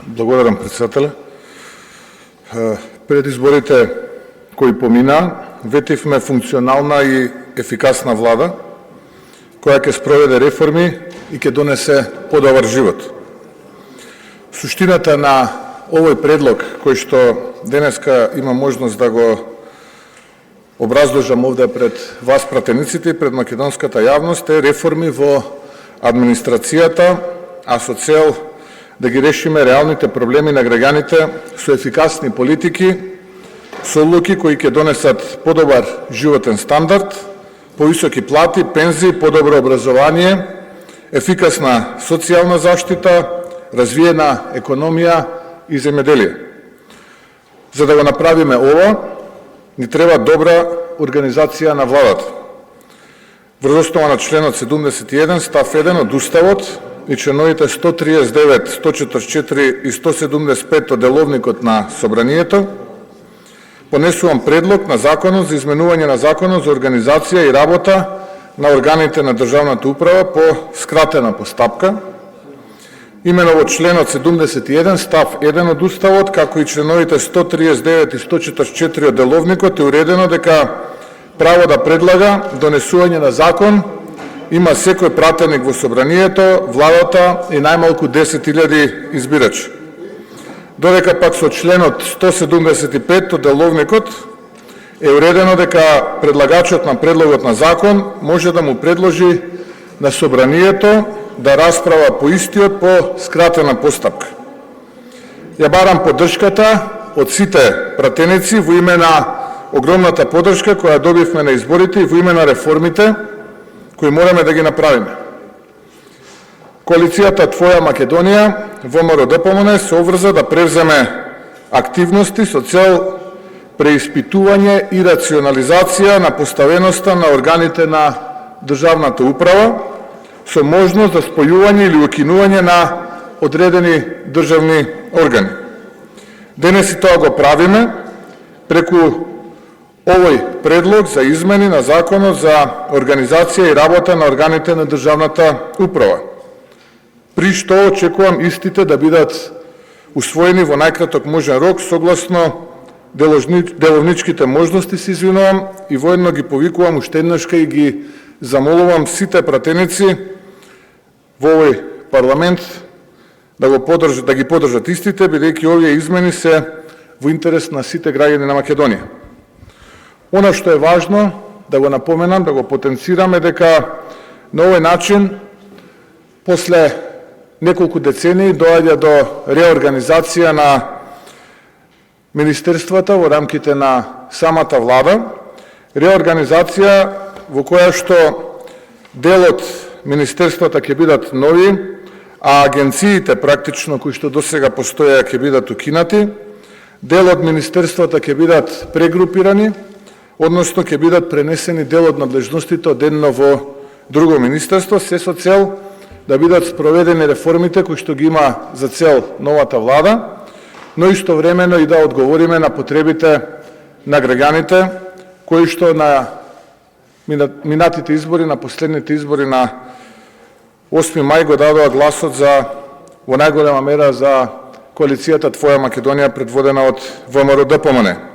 Благодарам, председателе. Пред изборите кои помина, ветивме функционална и ефикасна влада, која ќе спроведе реформи и ќе донесе подобар живот. Суштината на овој предлог, кој што денеска има можност да го образложам овде пред вас пратениците и пред македонската јавност, е реформи во администрацијата, а со цел да ги решиме реалните проблеми на граѓаните со ефикасни политики, со одлуки кои ќе донесат подобар животен стандард, повисоки плати, пензии, подобро образование, ефикасна социјална заштита, развиена економија и земјоделие. За да го направиме ова, ни треба добра организација на владата. Врз основа на членот 71 став 1 од Уставот и членовите 139, 144 и 175 од Деловникот на Собранието, понесувам предлог на Законот за изменување на Законот за организација и работа на органите на државната управа по скратена постапка. Имено во членот 71 став 1 од Уставот, како и членовите 139 и 144 од Деловникот, е уредено дека право да предлага донесување на закон има секој пратеник во Собранието, владата и најмалку 10.000 избирачи. Додека пак со членот 175 од Деловникот е уредено дека предлагачот на предлогот на закон може да му предложи на Собранието да расправа по истиот по скратена постапка. Ја барам поддршката од сите пратеници во име на огромната поддршка која добивме на изборите и во име на реформите кои мораме да ги направиме. Коалицијата Твоја Македонија, ВМРО-ДПМНЕ, се обврза да превземе активности со цел преиспитување и рационализација на поставеноста на органите на државната управа со можност за спојување или укинување на одредени државни органи. Денес и тоа го правиме преку овој предлог за измени на Законот за организација и работа на органите на државната управа, при што очекувам истите да бидат усвоени во најкраток можен рок согласно деловничките можности, се извинувам, и воедно ги повикувам уште еднашка и ги замолувам сите пратеници во овој парламент да ги поддржат истите, бидејќи овие измени се во интерес на сите граѓани на Македонија. Она што е важно да го напоменам, да го потенцираме, дека на овој начин, после неколку децении, доаѓа до реорганизација на министерствата во рамките на самата влада, реорганизација во која што дел од министерствата ќе бидат нови, а агенциите практично кои што досега постоја ќе бидат укинати, дел од министерствата ќе бидат прегрупирани, односно ќе бидат пренесени дел од надлежностите од едно во друго министерство, се со цел да бидат спроведени реформите кои што ги има за цел новата влада, но истовремено и да одговориме на потребите на граѓаните кои што на минатите избори, на последните избори на 8 мај го дадоа гласот за во најголема мера за коалицијата Твоја Македонија предводена од ВМРО-ДПМНЕ.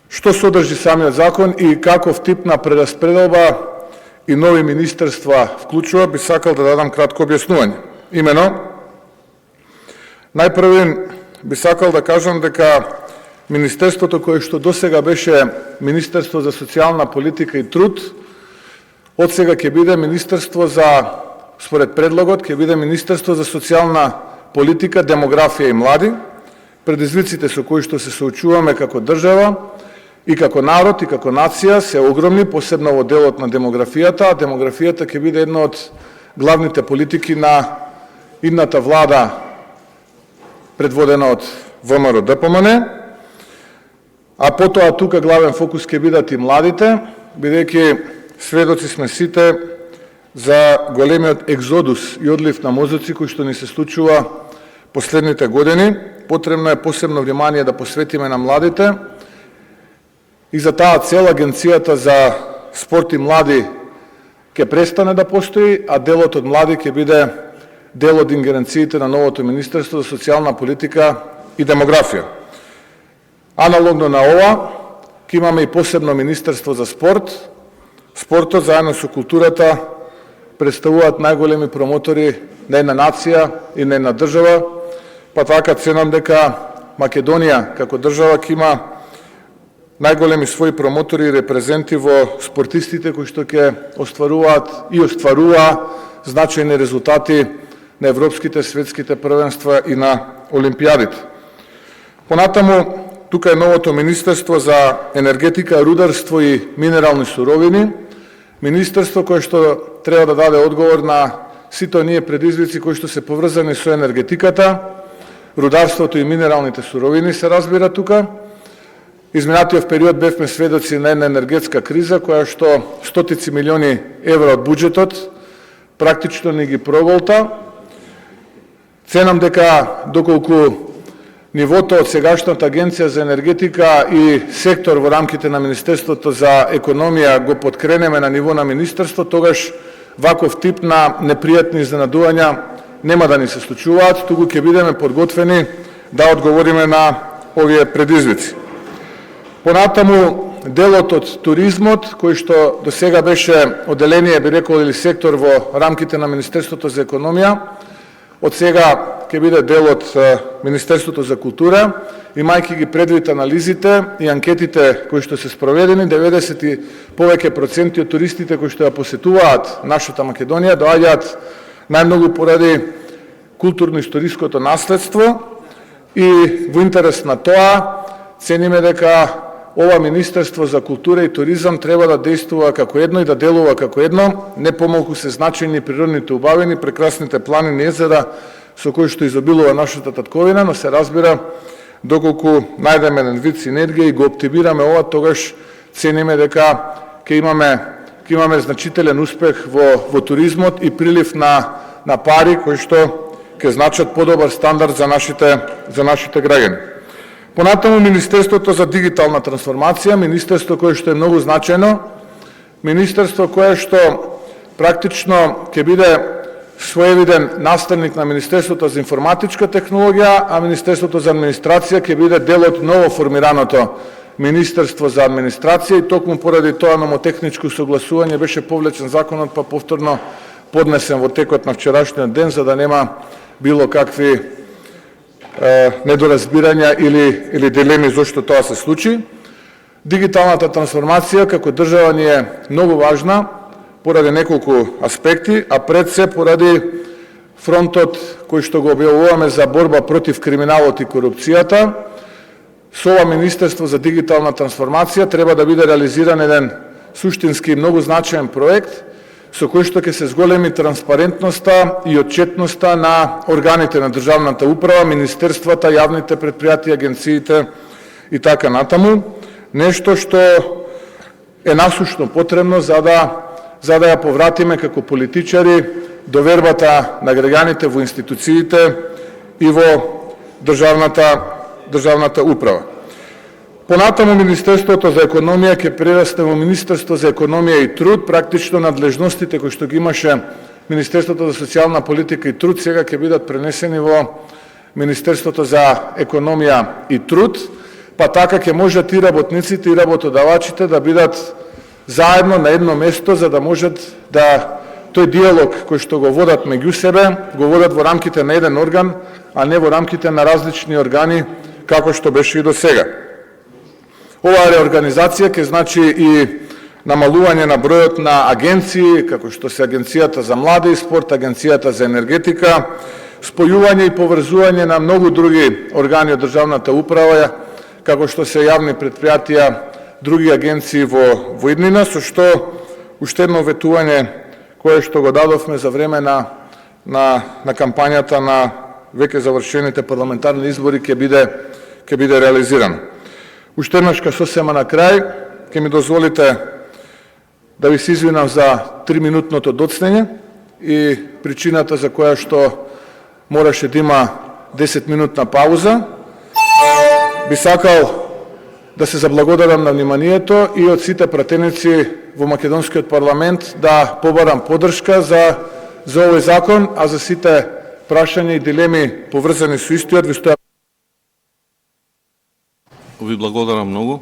Што содржи самиот закон и каков тип на прераспределба и нови министерства вклучува, би сакал да дадам кратко објаснување. Имено, најпрво би сакал да кажам дека министерството кое што досега беше Министерство за социјална политика и труд, од сега ќе биде Министерство за, според предлогот, ќе биде Министерство за социјална политика, демографија и млади. Предизвиците со кои што се соочуваме како држава и како народ и како нација се огромни, посебно во делот на демографијата, а демографијата ќе биде една од главните политики на идната влада предводена од ВМРО-ДПМНЕ, а потоа тука главен фокус ќе бидат и младите, бидејќи сведоци сме сите за големиот екзодус и одлив на мозоци кој што ни се случува последните години. Потребно е посебно внимание да посветиме на младите и за таа цел Агенцијата за спорт и млади ќе престане да постои, а делот од млади ќе биде дел од ингеренциите на новото Министерство за социјална политика и демографија. Аналогно на ова, ќе имаме и посебно Министерство за спорт. Спортот заедно со културата представуваат најголеми промотори на една нација и на една држава, па така ценам дека Македонија како држава ќе има најголеми своји промотори и репрезенти во спортистите кои што ќе остваруваат и остваруваа значајни резултати на европските, светските првенства и на олимпијадите. Понатаму, тука е новото Министерство за енергетика, рударство и минерални суровини, министерство кое што треба да даде одговор на сите оние предизвици кои што се поврзани со енергетиката, рударството и минералните суровини се разбира тука. Изминатиот период бевме сведоци на една енергетска криза која што стотици милиони евра од буџетот практично не ги проголта. Ценам дека доколку нивото од сегашната Агенција за енергетика и сектор во рамките на Министерството за економија го подкренеме на ниво на министерство, тогаш ваков тип на непријатни изненадувања нема да ни се случуваат, туку ќе бидеме подготвени да одговориме на овие предизвици. Понатаму, делот од туризмот, кој што до сега беше одделение, би рекол, или сектор во рамките на Министерството за економија, од сега ќе биде дел од Министерството за култура, имајќи ги предвид анализите и анкетите кои што се спроведени, 90 и повеќе проценти од туристите кои што ја посетуваат нашата Македонија доаѓаат најмногу поради културно-историското наследство и во интерес на тоа цениме дека ова Министерство за култура и туризам треба да действува како едно и да делува како едно, не помалку се значајни природните убавини, прекрасните планини, езера со кои што изобилува нашата татковина, но се разбира доколку најдеме еден вид синергија и го оптимираме ова, тогаш цениме дека ќе имаме значителен успех во туризмот и прилив на пари кои што ќе значат подобар стандард за нашите граѓани. Понатаму Министерството за дигитална трансформација, министерство кое што е многу значајно, министерство кое што практично ќе биде своевиден наставник на Министерството за информатичка технологија, а Министерството за администрација ќе биде дел од ново формираното Министерство за администрација и токму поради тоа номотехничко согласување беше повлечен законот, па повторно поднесен во текот на вчерашниот ден, за да нема било какви недоразбирања или дилеми зошто тоа се случи. Дигиталната трансформација како држава ни е многу важна поради неколку аспекти, а пред се поради фронтот кој што го објавуваме за борба против криминалот и корупцијата. Со ова Министерство за дигитална трансформација треба да биде реализиран еден суштински многу значаен проект со кој што ќе се зголеми транспарентноста и отчетноста на органите на државната управа, министерствата, јавните предпријатија, агенциите и така натаму. Нешто што е насушно потребно за да ја повратиме како политичари довербата на граѓаните во институциите и во државната управа. Понатаму Министерството за економија ќе прерасне во Министерство за економија и труд, практично надлежностите кои што ги имаше Министерството за социјална политика и труд сега ќе бидат пренесени во Министерството за економија и труд, па така ќе можат и работниците и работодавачите да бидат заедно на едно место за да можат да тој диалог кој што го водат меѓу себе, го водат во рамките на еден орган, а не во рамките на различни органи како што беше и до сега. Оваа реорганизација ќе значи и намалување на бројот на агенции, како што се Агенцијата за млади и спорт, Агенцијата за енергетика, спојување и поврзување на многу други органи од државната управа, како што се јавни предпријатија, други агенции во иднина, со што уште едно ветување кое што го дадовме за време на кампањата на веќе завршените парламентарни избори ќе биде реализирано. Уште еднаш сосема на крај, ќе ми дозволите да ви се извинам за 3-минутното доцнење и причината за која што мораше да има 10-минутна пауза. Би сакал да се заблагодарам на вниманието и од сите пратеници во Македонскиот парламент да побарам поддршка за овој закон, а за сите прашања и дилеми поврзани со истиот, ви стоја. Ви благодарам многу.